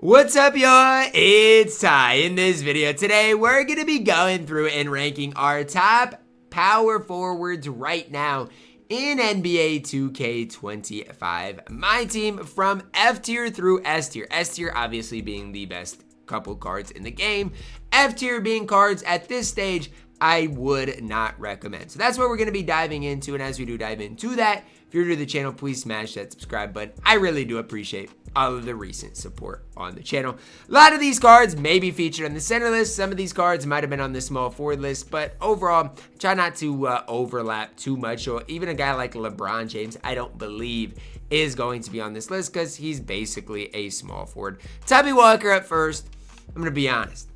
What's up, y'all? It's Ty. In this video today, we're going to be going through and ranking our top power forwards right now in NBA 2K25 MyTEAM from F tier through S tier. S tier obviously being the best couple cards in the game. F tier being cards at this stage I would not recommend. So that's what we're going to be diving into, and as we do dive into that, if you're new to the channel, please smash that subscribe button. I really do appreciate all of the recent support on the channel. A lot of these cards may be featured on the center list. Some of these cards might have been on the small forward list, but overall, try not to overlap too much. Or even a guy like LeBron James, I don't believe is going to be on this list because he's basically a small forward. Tubby Walker up first. I'm going to be honest.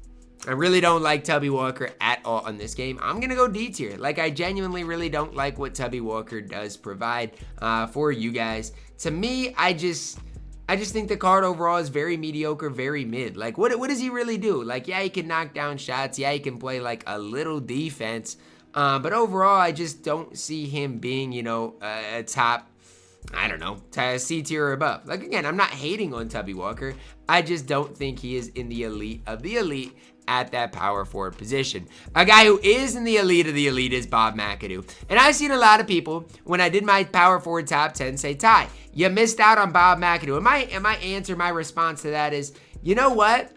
I really don't like Tubby Walker at all on this game. I'm going to go D tier. Like, I genuinely really don't like what Tubby Walker does provide for you guys. To me, I just think the card overall is very mediocre, very mid. Like, what does he really do? Like, yeah, he can knock down shots. Yeah, he can play, like, a little defense. But overall, I just don't see him being, you know, a top, I don't know, C tier or above. Like, again, I'm not hating on Tubby Walker. I just don't think he is in the elite of the elite at that power forward position. A guy who is in the elite of the elite is Bob McAdoo. And I've seen a lot of people, when I did my power forward top 10, say, Ty, you missed out on Bob McAdoo. And my answer, my response to that is, you know what?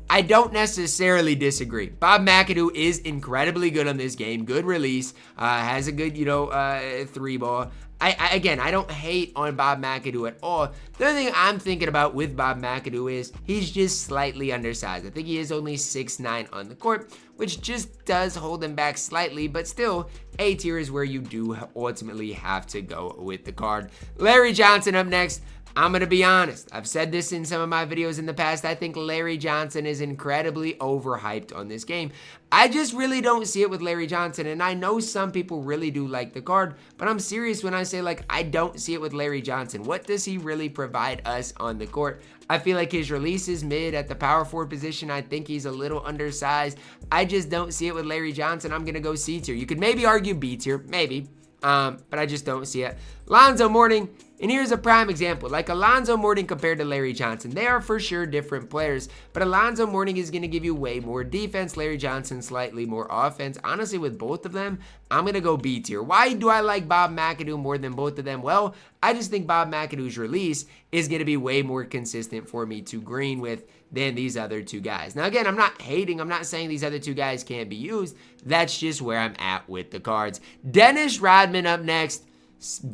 I don't necessarily disagree. Bob McAdoo is incredibly good on this game. Good release. Has a good, you know, three ball. Again, I don't hate on Bob McAdoo at all. The other thing I'm thinking about with Bob McAdoo is he's just slightly undersized. I think he is only 6'9" on the court, which just does hold him back slightly, but still, A tier is where you do ultimately have to go with the card. Larry Johnson up next. I'm going to be honest. I've said this in some of my videos in the past. I think Larry Johnson is incredibly overhyped on this game. I just really don't see it with Larry Johnson, and I know some people really do like the card, but I'm serious when I say, like, I don't see it with Larry Johnson. What does he really provide us on the court? I feel like his release is mid at the power forward position. I think he's a little undersized. I just don't see it with Larry Johnson. I'm going to go C tier. You could maybe argue B tier, maybe. But I just don't see it. Lonzo Mourning, and here's a prime example. Like Alonzo Mourning compared to Larry Johnson. They are for sure different players, but Alonzo Mourning is going to give you way more defense. Larry Johnson slightly more offense. Honestly, with both of them, I'm going to go B tier. Why do I like Bob McAdoo more than both of them? Well, I just think Bob McAdoo's release is going to be way more consistent for me to green with than these other two guys. Now, again, I'm not hating. I'm not saying these other two guys can't be used. That's just where I'm at with the cards. Dennis Rodman up next,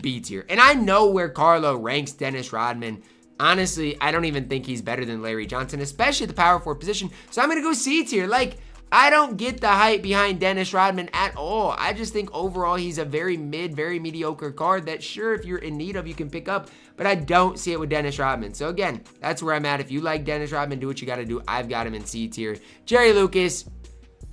B tier. And I know where Carlo ranks Dennis Rodman. Honestly, I don't even think he's better than Larry Johnson, especially at the power forward position. So I'm going to go C tier. Like, I don't get the hype behind Dennis Rodman at all. I just think overall he's a very mid, very mediocre card that sure, if you're in need of, you can pick up. But I don't see it with Dennis Rodman. So again, that's where I'm at. If you like Dennis Rodman, do what you got to do. I've got him in C tier. Jerry Lucas,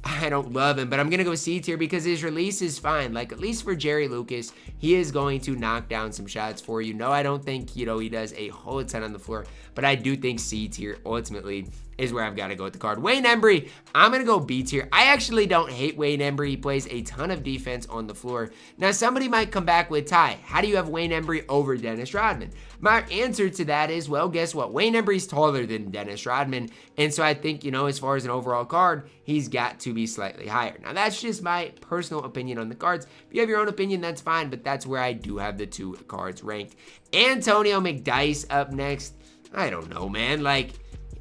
I don't love him, but I'm going to go C tier because his release is fine. Like, at least for Jerry Lucas, he is going to knock down some shots for you. No, I don't think, you know, he does a whole ton on the floor, but I do think C tier ultimately is where I've got to go with the card. Wayne Embry, I'm going to go B tier. I actually don't hate Wayne Embry. He plays a ton of defense on the floor. Now, somebody might come back with, Ty, how do you have Wayne Embry over Dennis Rodman? My answer to that is, well, guess what? Wayne Embry's taller than Dennis Rodman, and so I think, you know, as far as an overall card, he's got to be slightly higher. Now, that's just my personal opinion on the cards. If you have your own opinion, that's fine, but that's where I do have the two cards ranked. Antonio McDyess up next. I don't know, man. Like,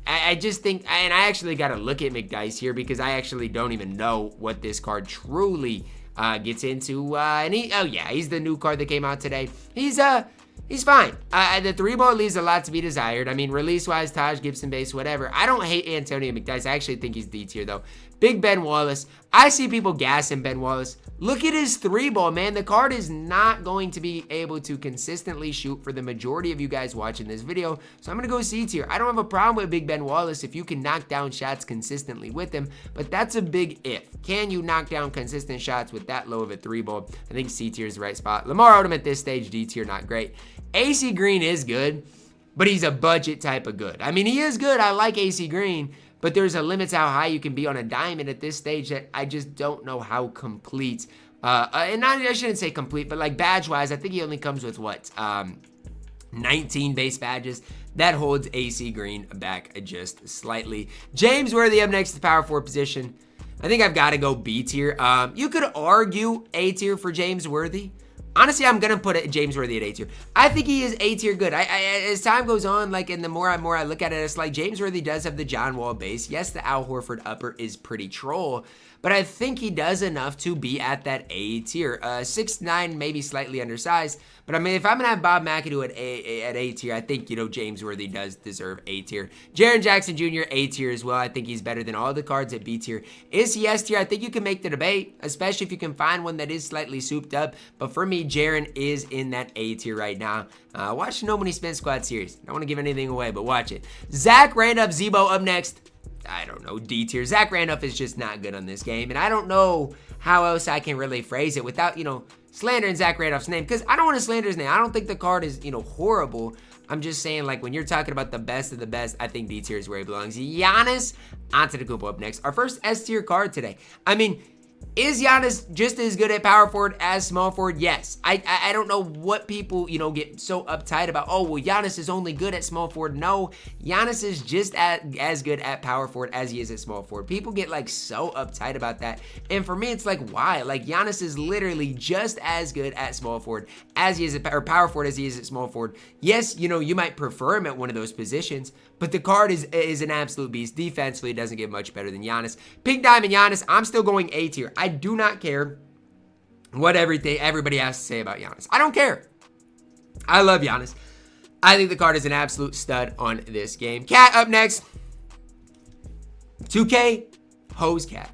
I just think, and I actually got to look at McDyess here because I actually don't even know what this card truly gets into. And he's the new card that came out today. He's fine. The three ball leaves a lot to be desired. I mean, release-wise, Taj Gibson base, whatever. I don't hate Antonio McDyess. I actually think he's D tier, though. Big Ben Wallace. I see people gassing Ben Wallace. Look at his three ball, man. The card is not going to be able to consistently shoot for the majority of you guys watching this video. So I'm going to go C tier. I don't have a problem with Big Ben Wallace if you can knock down shots consistently with him, but that's a big if. Can you knock down consistent shots with that low of a three ball? I think C tier is the right spot. Lamar Odom at this stage, D tier, not great. AC Green is good, but he's a budget type of good. I mean, he is good. I like AC Green, but there's a limit to how high you can be on a diamond at this stage that I just don't know how complete. And I shouldn't say complete, but like badge-wise, I think he only comes with, what, 19 base badges. that holds AC Green back just slightly. James Worthy up next to the power forward position. I think I've got to go B tier. You could argue A tier for James Worthy. Honestly, I'm gonna put James Worthy at A tier. I think he is A tier good. As time goes on, like, and the more I look at it, it's like James Worthy does have the John Wall base. Yes, the Al Horford upper is pretty troll, but I think he does enough to be at that A tier. 6'9", maybe slightly undersized, but I mean, if I'm gonna have Bob McAdoo at A tier, I think, you know, James Worthy does deserve A tier. Jaren Jackson Jr. A tier as well. I think he's better than all the cards at B tier. Is he S tier? I think you can make the debate, especially if you can find one that is slightly souped up. But for me, Jaren is in that A tier right now. Watch the No Money Spent Squad series. I don't want to give anything away, but watch it. Zach Randolph, Zebo up next. I don't know, D tier. Zach Randolph is just not good on this game, and I don't know how else I can really phrase it without, you know, slandering Zach Randolph's name, because I don't want to slander his name. I don't think the card is, you know, horrible. I'm just saying, like, when you're talking about the best of the best, I think D tier is where he belongs. Giannis Antetokounmpo up next. Our first S tier card today. I mean, is Giannis just as good at power forward as small forward? Yes. I don't know what people, you know, get so uptight about. Oh, well, Giannis is only good at small forward. No, Giannis is just as good at power forward as he is at small forward. People get, like, so uptight about that. And for me, it's like, why? Like, Giannis is literally just as good at small forward as he is at, or power forward as he is at small forward. Yes, you know, you might prefer him at one of those positions, but the card is an absolute beast. Defensively, it doesn't get much better than Giannis. Pink Diamond Giannis, I'm still going A tier. I do not care what everybody has to say about Giannis. I don't care. I love Giannis. I think the card is an absolute stud on this game. Cat up next. 2K hose Cat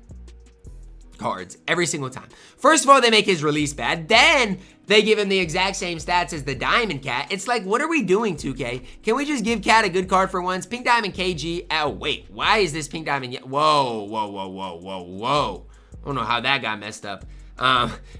cards every single time. First of all, they make his release bad. Then they give him the exact same stats as the Diamond Cat. It's like, what are we doing, 2K? Can we just give Cat a good card for once? Pink Diamond KG. Oh, wait. Why is this Pink Diamond? Whoa, whoa, whoa, whoa, whoa, whoa. I don't know how that got messed up.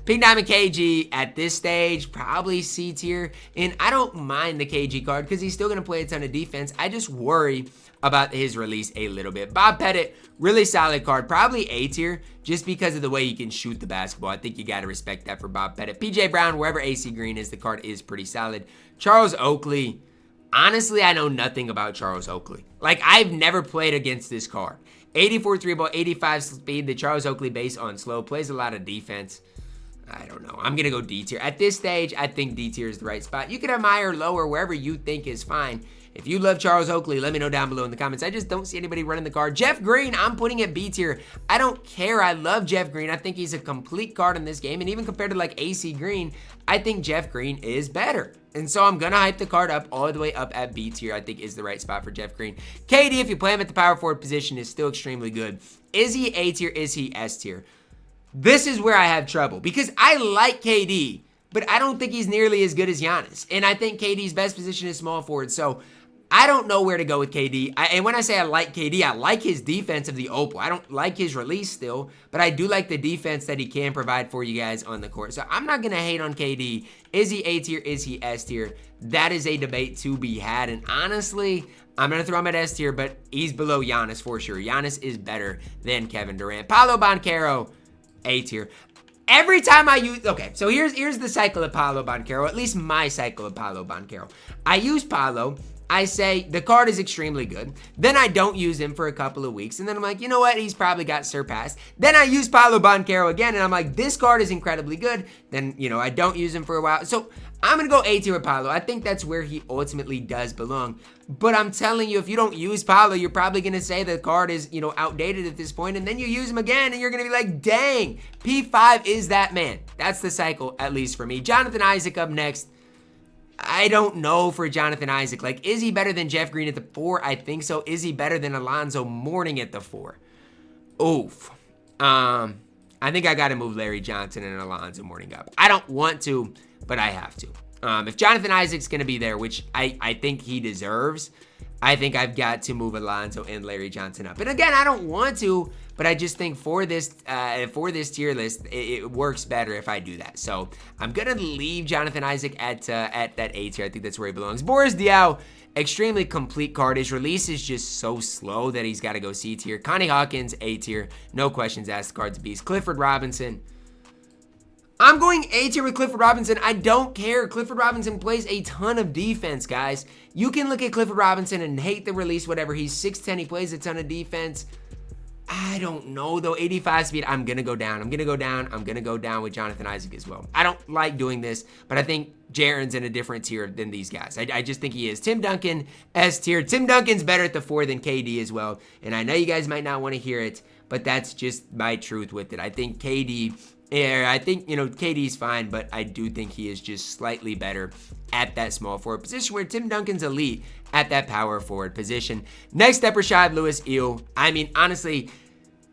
Pink Diamond KG at this stage, probably C tier. And I don't mind the KG card because he's still going to play a ton of defense. I just worry about his release a little bit. Bob Pettit, really solid card. Probably A tier just because of the way he can shoot the basketball. I think you got to respect that for Bob Pettit. PJ Brown, wherever AC Green is, the card is pretty solid. Charles Oakley. Honestly, I know nothing about Charles Oakley. Like, I've never played against this card. 84 3-ball, 85 speed. The Charles Oakley base on slow. Plays a lot of defense. I don't know. I'm going to go D tier. At this stage, I think D tier is the right spot. You can have higher or lower, wherever you think is fine. If you love Charles Oakley, let me know down below in the comments. I just don't see anybody running the card. Jeff Green, I'm putting at B tier. I don't care. I love Jeff Green. I think he's a complete card in this game. And even compared to, like, AC Green, I think Jeff Green is better. And so I'm going to hype the card up all the way up at B tier, I think is the right spot for Jeff Green. KD, if you play him at the power forward position, is still extremely good. Is he A tier? Is he S tier? This is where I have trouble because I like KD, but I don't think he's nearly as good as Giannis. And I think KD's best position is small forward. So I don't know where to go with KD. And when I say I like KD, I like his defense of the Opal. I don't like his release still, but I do like the defense that he can provide for you guys on the court. So I'm not going to hate on KD. Is he A tier? Is he S tier? That is a debate to be had. And honestly, I'm going to throw him at S tier, but he's below Giannis for sure. Giannis is better than Kevin Durant. Paolo Banchero, A tier. Every time I use, okay, so here's the cycle of Paolo Banchero, at least my cycle of Paolo Banchero. I use Paolo. I say the card is extremely good. Then I don't use him for a couple of weeks. And then I'm like, you know what? He's probably got surpassed. Then I use Paolo Banchero again. And I'm like, this card is incredibly good. Then, you know, I don't use him for a while. So I'm going to go A tier with Paolo. I think that's where he ultimately does belong. But I'm telling you, if you don't use Paolo, you're probably going to say the card is, you know, outdated at this point. And then you use him again and you're going to be like, dang, P5 is that man. That's the cycle, at least for me. Jonathan Isaac up next. I don't know for Jonathan Isaac. Like, is he better than Jeff Green at the 4? I think so. Is he better than Alonzo Mourning at the 4? Oof. I think I got to move Larry Johnson and Alonzo Mourning up. I don't want to, but I have to. If Jonathan Isaac's going to be there, which I think he deserves, I think I've got to move Alonzo and Larry Johnson up. And again, I don't want to, but I just think for this tier list, it works better if I do that. So I'm gonna leave Jonathan Isaac at that A tier. I think that's where he belongs. Boris Diaw, extremely complete card. His release is just so slow that he's got to go C tier. Connie Hawkins, A tier. No questions asked. The card's a beast. Clifford Robinson. I'm going A tier with Clifford Robinson. I don't care. Clifford Robinson plays a ton of defense, guys. You can look at Clifford Robinson and hate the release, whatever. He's 6'10". He plays a ton of defense. I don't know, though. 85 speed, I'm going to go down. I'm going to go down. I'm going to go down with Jonathan Isaac as well. I don't like doing this, but I think Jaren's in a different tier than these guys. I just think he is. Tim Duncan, S tier. Tim Duncan's better at the 4 than KD as well. And I know you guys might not want to hear it, but that's just my truth with it. I think KD, KD's fine, but I do think he is just slightly better at that small forward position where Tim Duncan's elite at that power forward position. Next up, Rashard Lewis, ew. I mean, honestly,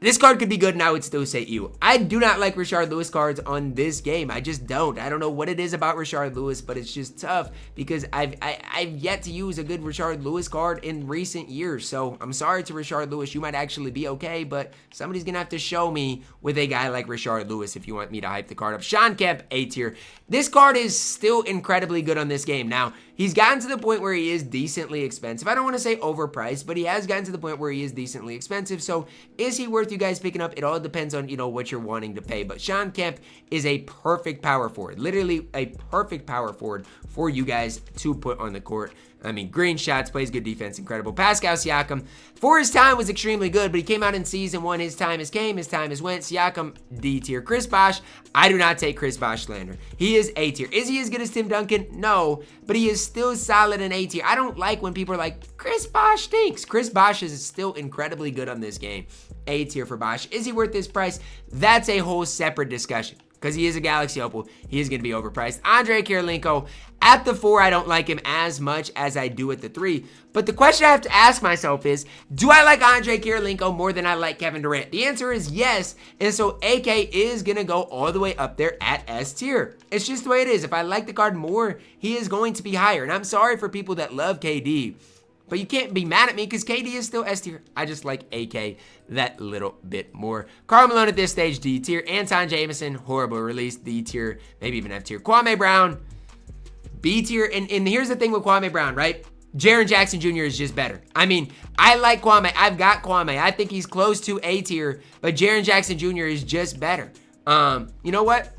this card could be good and I would still say ew. I do not like Rashard Lewis cards on this game. I just don't. I don't know what it is about Rashard Lewis, but it's just tough because I've yet to use a good Rashard Lewis card in recent years. So I'm sorry to Rashard Lewis. You might actually be okay, but somebody's going to have to show me with a guy like Rashard Lewis if you want me to hype the card up. Sean Kemp, A tier. This card is still incredibly good on this game. Now, he's gotten to the point where he is decently expensive. I don't want to say overpriced, but he has gotten to the point where he is decently expensive. So is he worth you guys picking up? It all depends on, what you're wanting to pay. But Sean Kemp is a perfect power forward. Literally a perfect power forward for you guys to put on the court. I mean, green shots, plays good defense, incredible. Pascal Siakam, for his time, was extremely good, but he came out in season 1. His time has came, his time has went. Siakam, D tier. Chris Bosh, I do not take Chris Bosh slander. He is A tier. Is he as good as Tim Duncan? No, but he is still solid in A tier. I don't like when people are like, Chris Bosh stinks. Chris Bosh is still incredibly good on this game. A tier for Bosh. Is he worth this price? That's a whole separate discussion. Because he is a Galaxy Opal, he is going to be overpriced. Andre Kirilenko, at the 4, I don't like him as much as I do at the 3. But the question I have to ask myself is, do I like Andre Kirilenko more than I like Kevin Durant? The answer is yes. And so AK is going to go all the way up there at S tier. It's just the way it is. If I like the card more, he is going to be higher. And I'm sorry for people that love KD. But you can't be mad at me because KD is still S tier. I just like AK that little bit more. Karl Malone at this stage, D tier. Anton Jameson, horrible release, D tier, maybe even F tier. Kwame Brown, B tier. And here's the thing with Kwame Brown, right? Jaren Jackson Jr. is just better. I mean, I like Kwame. I've got Kwame. I think he's close to A tier, but Jaren Jackson Jr. is just better. You know what?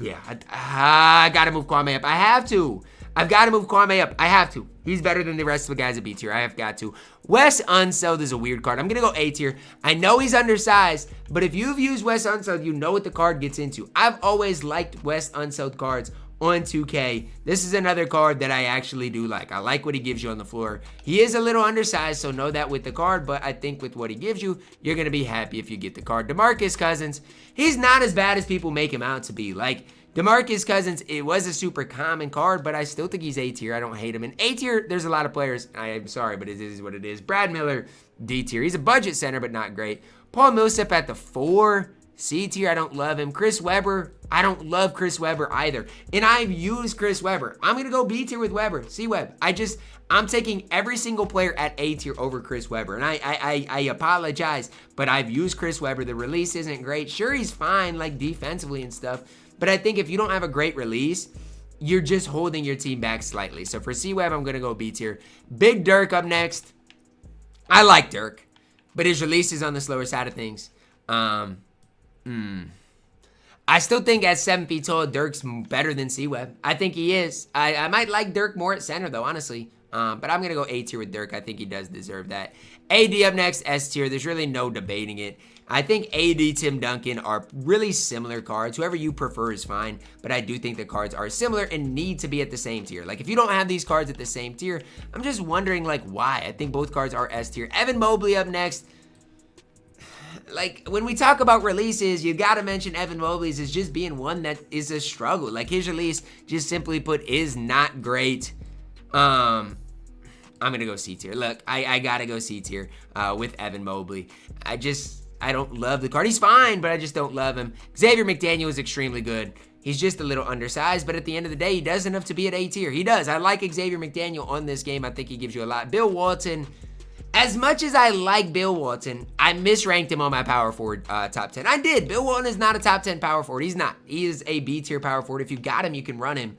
Yeah, I got to move Kwame up. I have to. I've got to move Kwame up. I have to. He's better than the rest of the guys at B tier. I have got to. Wes Unseld is a weird card. I'm going to go A tier. I know he's undersized, but if you've used Wes Unseld, you know what the card gets into. I've always liked Wes Unseld cards on 2K. This is another card that I actually do like. I like what he gives you on the floor. He is a little undersized, so know that with the card, but I think with what he gives you, you're going to be happy if you get the card. DeMarcus Cousins, he's not as bad as people make him out to be. Like, DeMarcus Cousins, it was a super common card, but I still think he's A tier. I don't hate him. In A tier, there's a lot of players. I am sorry, but it is what it is. Brad Miller, D tier. He's a budget center, but not great. Paul Millsap at the 4. C tier, I don't love him. Chris Webber, I don't love Chris Webber either. And I've used Chris Webber. I'm going to go B tier with Webber. C-Web. I'm taking every single player at A tier over Chris Webber. And I apologize, but I've used Chris Webber. The release isn't great. Sure, he's fine, like defensively and stuff. But I think if you don't have a great release, you're just holding your team back slightly. So for C-Web, I'm going to go B tier. Big Dirk up next. I like Dirk, but his release is on the slower side of things. I still think at 7 feet tall, Dirk's better than C-Web. I think he is. I might like Dirk more at center, though, honestly. But I'm going to go A tier with Dirk. I think he does deserve that. AD up next, S tier. There's really no debating it. I think AD, Tim Duncan are really similar cards. Whoever you prefer is fine, but I do think the cards are similar and need to be at the same tier. Like, if you don't have these cards at the same tier, I'm just wondering, like, why? I think both cards are S tier. Evan Mobley up next. Like, when we talk about releases, you got to mention Evan Mobley's as just being one that is a struggle. Like, his release, just simply put, is not great. I'm going to go C tier. Look, I got to go C tier with Evan Mobley. I don't love the card. He's fine, but I just don't love him. Xavier McDaniel is extremely good. He's just a little undersized, but at the end of the day, he does enough to be at A tier. He does. I like Xavier McDaniel on this game. I think he gives you a lot. Bill Walton, as much as I like Bill Walton, I misranked him on my power forward top 10. I did. Bill Walton is not a top 10 power forward. He's not. He is a B tier power forward. If you got him, you can run him.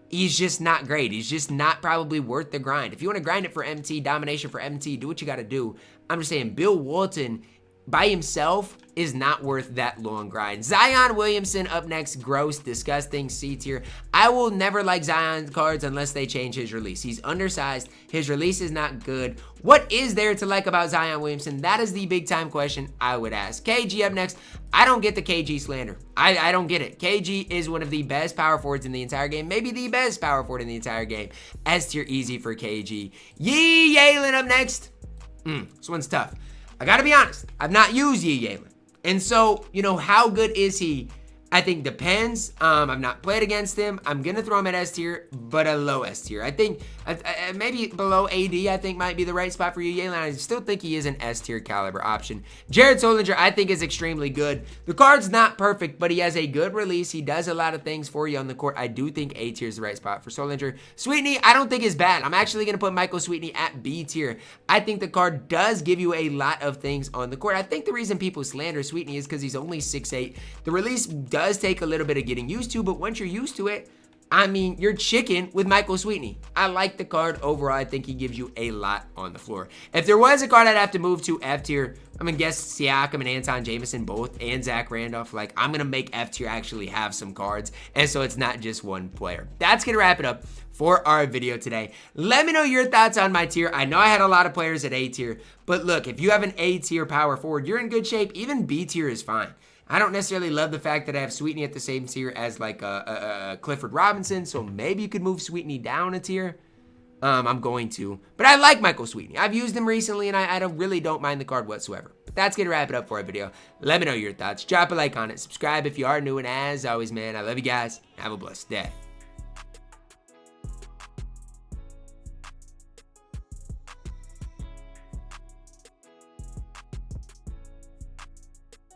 He's just not great. He's just not probably worth the grind. If you want to grind it for MT, domination for MT, do what you got to do. I'm just saying, Bill Walton by himself is not worth that long grind. Zion Williamson up next, gross, disgusting, C tier. I will never like Zion cards unless they change his release. He's undersized, his release is not good. What is there to like about Zion Williamson? That is the big time question I would ask. KG up next. I don't get the KG slander. I don't get it. KG is one of the best power forwards in the entire game, maybe the best power forward in the entire game. S tier easy for KG. Yalen up next. This one's tough. I gotta be honest, I've not used Yalen. And so, you know, how good is he? I think depends. I've not played against him. I'm going to throw him at S tier, but a low S tier. I think maybe below AD, I think might be the right spot for you, Yalen. I still think he is an S tier caliber option. Jared Solinger, I think, is extremely good. The card's not perfect, but he has a good release. He does a lot of things for you on the court. I do think A tier is the right spot for Solinger. Sweetney, I don't think is bad. I'm actually going to put Michael Sweetney at B tier. I think the card does give you a lot of things on the court. I think the reason people slander Sweetney is because he's only 6'8". The release does take a little bit of getting used to, but once you're used to it, I mean, you're chicken with Michael Sweetney. I like the card overall. I think he gives you a lot on the floor. If there was a card I'd have to move to F tier, I'm gonna guess Siakam and Anton Jameson both, and Zach Randolph. Like, I'm gonna make F tier actually have some cards, and so it's not just one player. That's gonna wrap it up for our video today. Let me know your thoughts on my tier. I know I had a lot of players at A tier, but look, if you have an A tier power forward, you're in good shape. Even B tier is fine. I don't necessarily love the fact that I have Sweetney at the same tier as like Clifford Robinson, so maybe you could move Sweetney down a tier. I'm going to, but I like Michael Sweetney. I've used him recently, and I really don't mind the card whatsoever. But that's gonna wrap it up for our video. Let me know your thoughts. Drop a like on it. Subscribe if you are new, and as always, man, I love you guys. Have a blessed day.